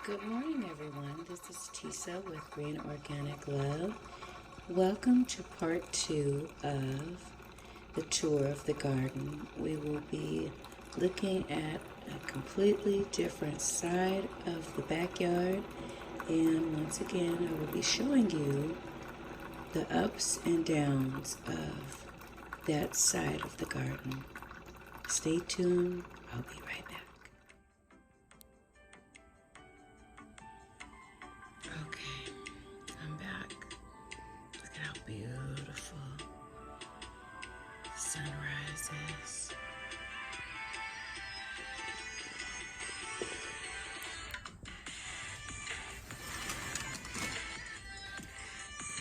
Good morning, everyone. This is Tisa with Green Organic Love. Welcome to part 2 of the tour of the garden. We will be looking at a completely different side of the backyard, and once again, I will be showing you the ups and downs of that side of the garden. Stay tuned. I'll be right back. Okay, I'm back. Look at how beautiful the sunrise is.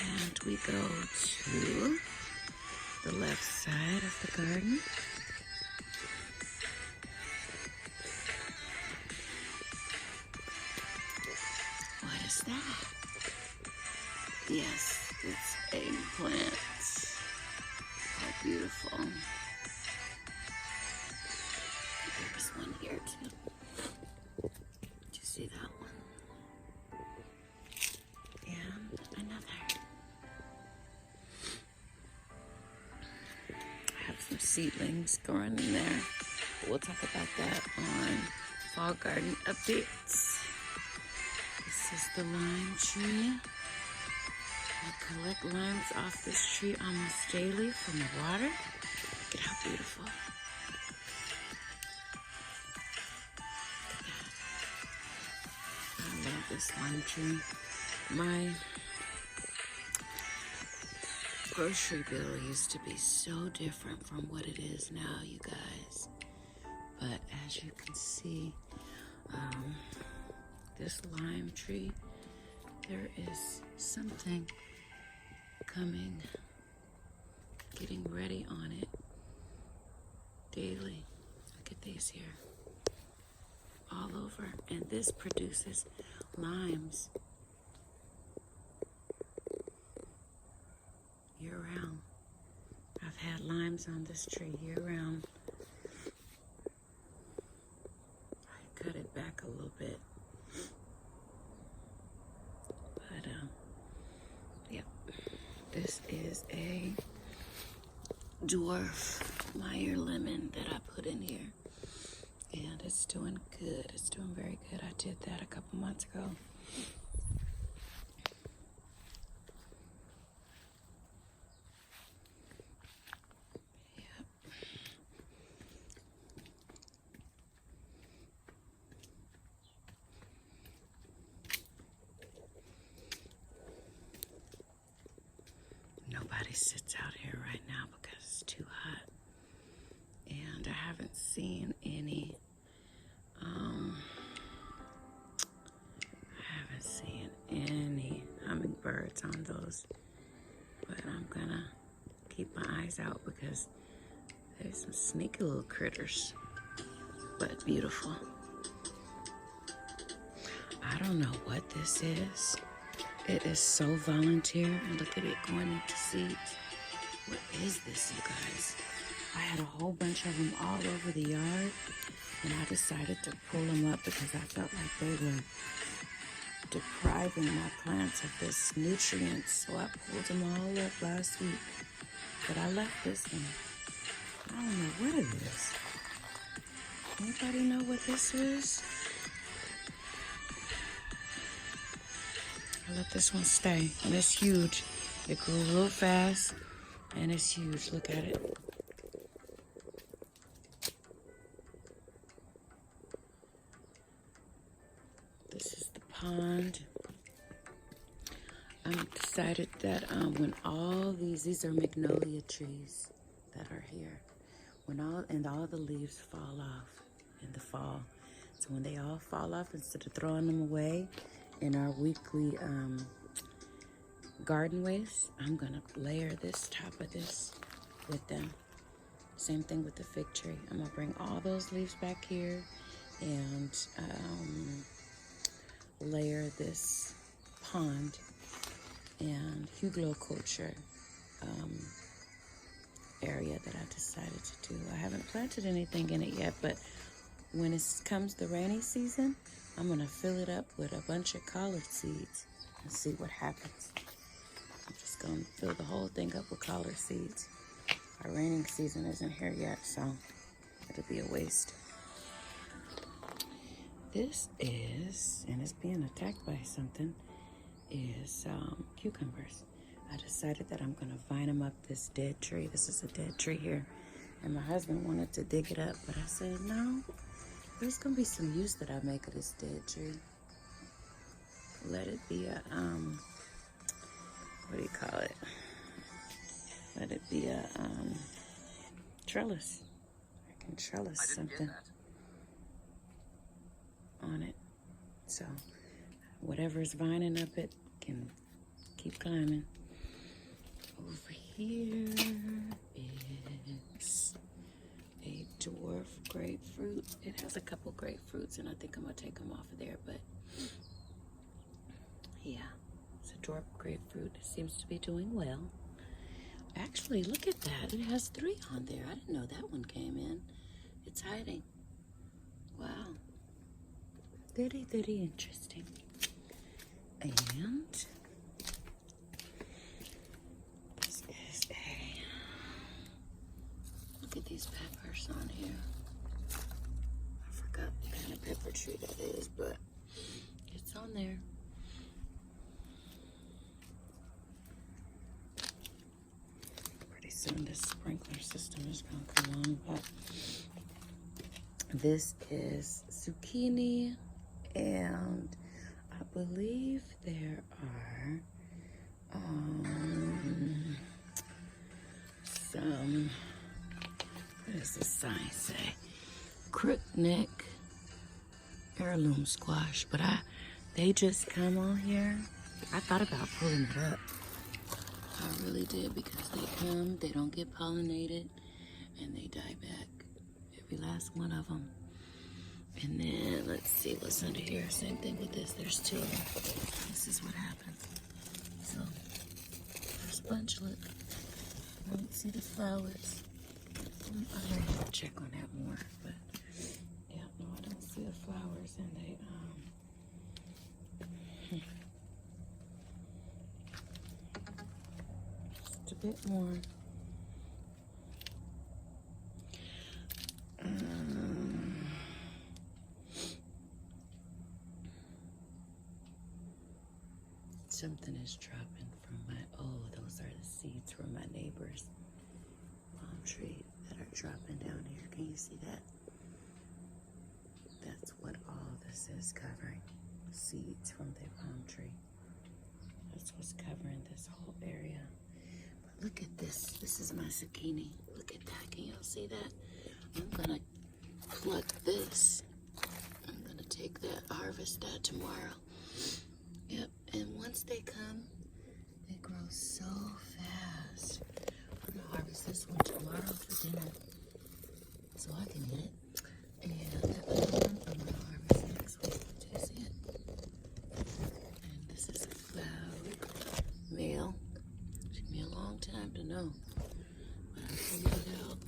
And we go to the left side of the garden. What is that? Yes, it's eggplants. How beautiful. There's one here too. Did you see that one? And another. I have some seedlings growing in there. But we'll talk about that on Fall Garden Updates. This is the lime tree. I collect limes off this tree almost daily from the water. Look at how beautiful. I love this lime tree. My grocery bill used to be so different from what it is now, you guys. But as you can see, this lime tree, there is something coming, getting ready on it daily. Look at these here, all over. And this produces limes year round. I've had limes on this tree year round. I cut it back a little bit. But, yep. This is a dwarf Meyer lemon that I put in here. And it's doing good. It's doing very good. I did that a couple months ago. Yep. Nobody sits out here right now because it's too hot. And I haven't seen any hummingbirds on those, but I'm gonna keep my eyes out because there's some sneaky little critters, but beautiful. I don't know what this is. It is so volunteer, and look at it going into seeds. What is this, you guys? I had a whole bunch of them all over the yard, and I decided to pull them up because I felt like they were depriving my plants of this nutrient, so I pulled them all up last week. But I left this one. I don't know what it is. Anybody know what this is? I let this one stay, and it's huge. It grew real fast, and it's huge. Look at it. This is the pond. I decided that when all these are magnolia trees that are here, when all the leaves fall off in the fall. So when they all fall off, instead of throwing them away in our weekly garden waste, I'm gonna layer this top of this with them. Same thing with the fig tree. I'm gonna bring all those leaves back here and layer this pond and hugelkultur area that I decided to do. I haven't planted anything in it yet, but when it comes the rainy season, I'm gonna fill it up with a bunch of collard seeds and see what happens. I'm just gonna fill the whole thing up with collard seeds. Our raining season isn't here yet, so it'll be a waste. This is, and it's being attacked by something, is cucumbers. I decided that I'm gonna vine them up this dead tree. This is a dead tree here. And my husband wanted to dig it up, but I said, no, there's gonna be some use that I make of this dead tree. Let it be a, what do you call it? Let it be a trellis. I can trellis something on it. So whatever's vining up it can keep climbing. Over here is a dwarf grapefruit. It has a couple grapefruits, and I think I'm gonna take them off of there, but yeah, it's a dwarf grapefruit. It seems to be doing well. Actually, look at that. It has 3 on there. I didn't know that one came in. It's hiding. Wow. Very, very interesting. And this is a, look at these peppers on here. I forgot what kind of pepper tree that is, but it's on there. Pretty soon this sprinkler system is gonna come on, but this is zucchini, and I believe there are some, what does the sign say? Crookneck heirloom squash, but they just come on here. I thought about pulling it up. I really did, because they come, they don't get pollinated, and they die back. Every last one of them. And then let's see what's under here. Same thing with this. There's 2 of them. This is what happened. So there's a bunch. Look, I don't see the flowers. I might have to check on that more. But yeah, no, I don't see the flowers, and they just a bit more. Something is dropping from my, those are the seeds from my neighbor's palm tree that are dropping down here. Can you see that? That's what all this is covering. Seeds from their palm tree. That's what's covering this whole area. But look at this. This is my zucchini. Look at that. Can y'all see that? I'm gonna pluck this. I'm gonna take that, harvest that tomorrow. Yep, and once they come, they grow so fast. I'm gonna harvest this one tomorrow for dinner, so I can eat it. And that other one, I'm gonna harvest next week. Do you see it? And this is a cloud male. Took me a long time to know, but I figured it out.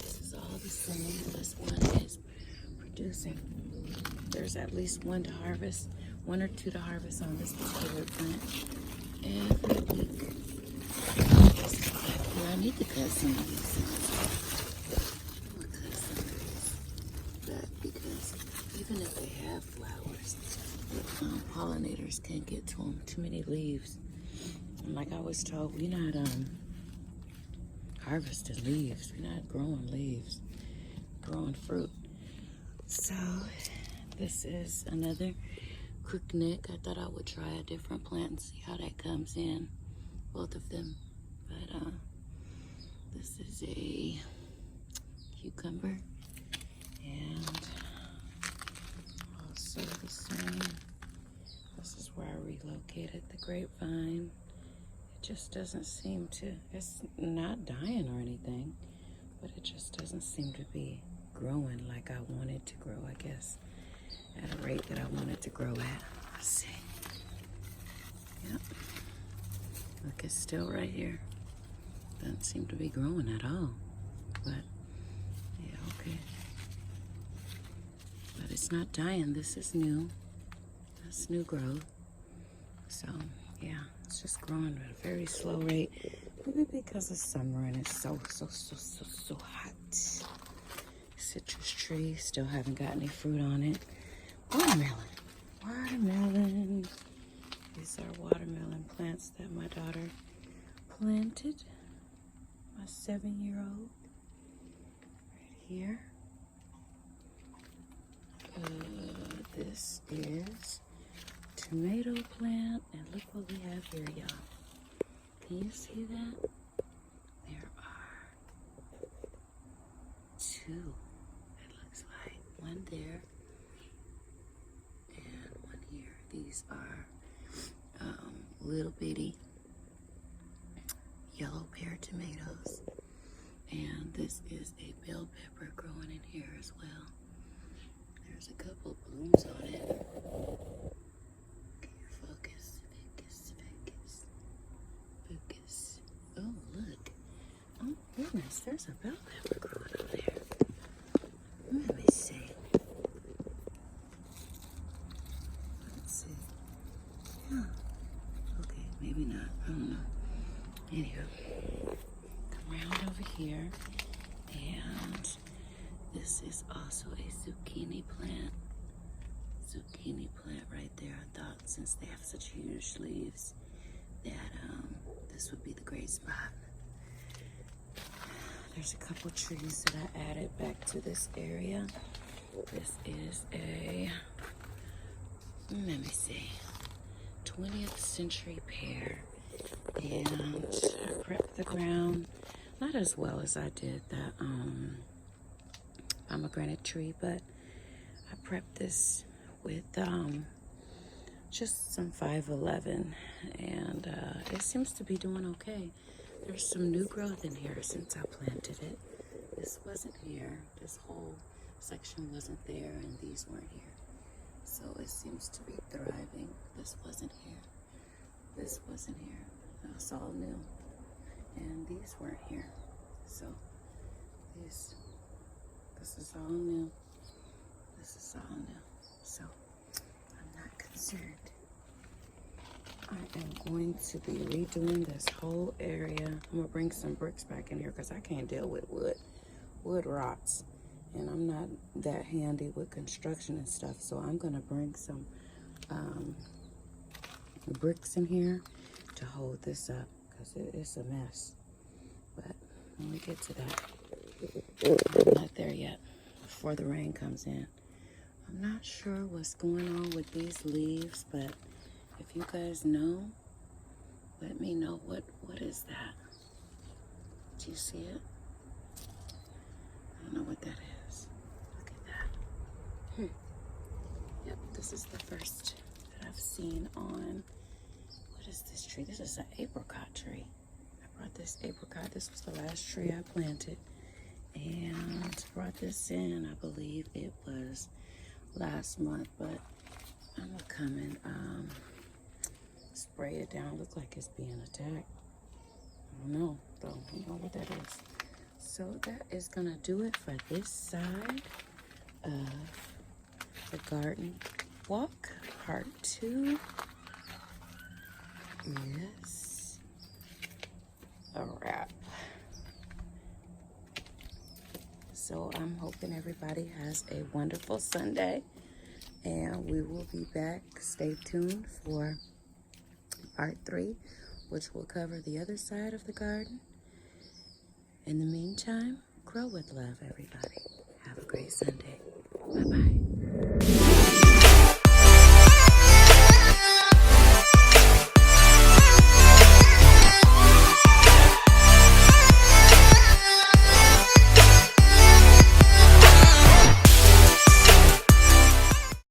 This is all the same. This one is producing. There's at least 1 to harvest. 1 or 2 to harvest on this particular plant every week. I need to cut some of these. I'm gonna cut some of these back, because even if they have flowers, the pollinators can't get to them. Too many leaves. And like I was told, we're not harvesting leaves. We're not growing leaves. Growing fruit. So this is another crookneck. I thought I would try a different plant and see how that comes in, both of them. But this is a cucumber, and also the same. This is where I relocated the grapevine. It just doesn't seem to, it's not dying or anything, but it just doesn't seem to be growing like I want it to grow, I guess. At a rate that I want it to grow at. Let's see. Yep. Look, it's still right here. Doesn't seem to be growing at all. But, yeah, okay. But it's not dying. This is new. That's new growth. So, yeah, it's just growing at a very slow rate. Maybe because it's summer and it's so hot. Citrus tree, still haven't got any fruit on it. Watermelon. Watermelon. These are watermelon plants that my daughter planted. My 7-year-old. Right here. This is tomato plant, and look what we have here, y'all. Can you see that? There are 2, it looks like. One there and one here. These are little bitty yellow pear tomatoes, and this is a bell pepper growing in here as well. There's a couple blooms on it. Can you focus? Focus. Oh, look. Oh, goodness, there's a bell pepper growing on there. Let me see. Let's see. Huh. Okay, maybe not. I don't know. Anywho, come around over here, and this is also a zucchini plant. Zucchini plant right there. I thought since they have such huge leaves that this would be the great spot. There's a couple trees that I added back to this area. This is a, let me see, 20th century pear. And I prepped the ground, not as well as I did the pomegranate tree, but I prepped this with just some 511, and it seems to be doing okay. There's some new growth in here since I planted it. This wasn't here. This whole section wasn't there, and these weren't here. So it seems to be thriving. This wasn't here. This wasn't here. It's all new. And these weren't here. So this is all new. This is all new. So I'm not concerned. I am going to be redoing this whole area. I'm gonna bring some bricks back in here because I can't deal with wood. Wood rots. And I'm not that handy with construction and stuff. So I'm gonna bring some bricks in here to hold this up because it's a mess. But when we get to that, I'm not there yet before the rain comes in. I'm not sure what's going on with these leaves, but if you guys know, let me know what is that. Do you see it? I don't know what that is. Look at that. Yep, this is the first that I've seen on, what is this tree? This is an apricot tree. I brought this apricot. This was the last tree I planted. And brought this in, I believe it was last month, but I'm gonna come and spray it down. Look like it's being attacked. I don't know, though. I don't know what that is. So that is gonna do it for this side of the garden walk. Part 2 is a wrap. So I'm hoping everybody has a wonderful Sunday, and we will be back. Stay tuned for part 3, which will cover the other side of the garden. In the meantime, grow with love, everybody. Have a great Sunday. Bye-bye.